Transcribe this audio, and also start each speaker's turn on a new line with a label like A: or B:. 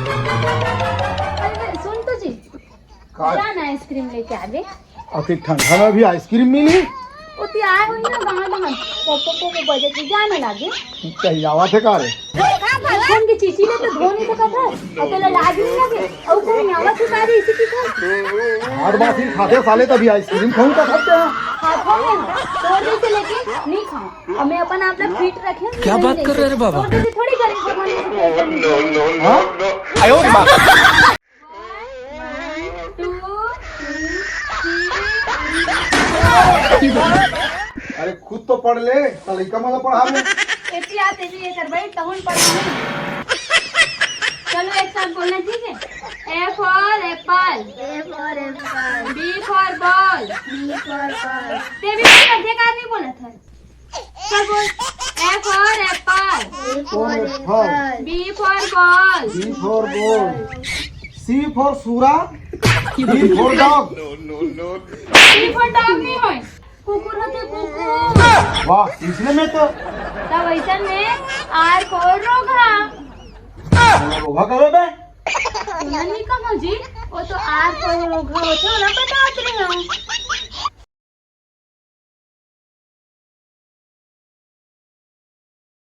A: अरे सुन तो जी, क्या ना आइसक्रीम लेके आवे।
B: अति ठंडा में भी आइसक्रीम मिली।
A: उती आए हुई ना गाँव में पोपो को बजे की जाने लागे।
B: कहीं आवा थे का रे?
A: धोन की चीची ने तो धोनी तो कथा अकेला लाज नहीं लगे और कोई आवा थे का रे इसी की था।
B: हर बात ही खाते साले तभी आइसक्रीम खाऊं का खाते हैं।
A: हाथों में तोड़ दे से लेके नहीं खाऊं और मैं अपन आप लोग फिट रखें।
C: क्या बात कर रहे हैं बाबा?
A: तोड़ दे से थोड़ी करें भगवान से।
B: हाँ? आयो रे माँ।
A: 1 2 3
B: अरे खुद तो पढ़ ले, तलिका मला पढ़ा ले।
A: इतनी आते जी ये कर भाई तहुन पर चलो एक साथ बोलना ठीक है। A for apple, B for ball, ते भी मध्यकार नहीं बोला था। चल बोल A for apple, B for ball,
B: B for ball, C for सूरा, D for dog।
A: C for dog नहीं होय, कुकुर होते कुकुर।
B: वाह, इसने में तो
A: तब ऐसा में R for रोगा।
B: रोगा कब बे?
A: नहीं कहो जी, वो तो R for रोगा होते हो ना पता होते हैं।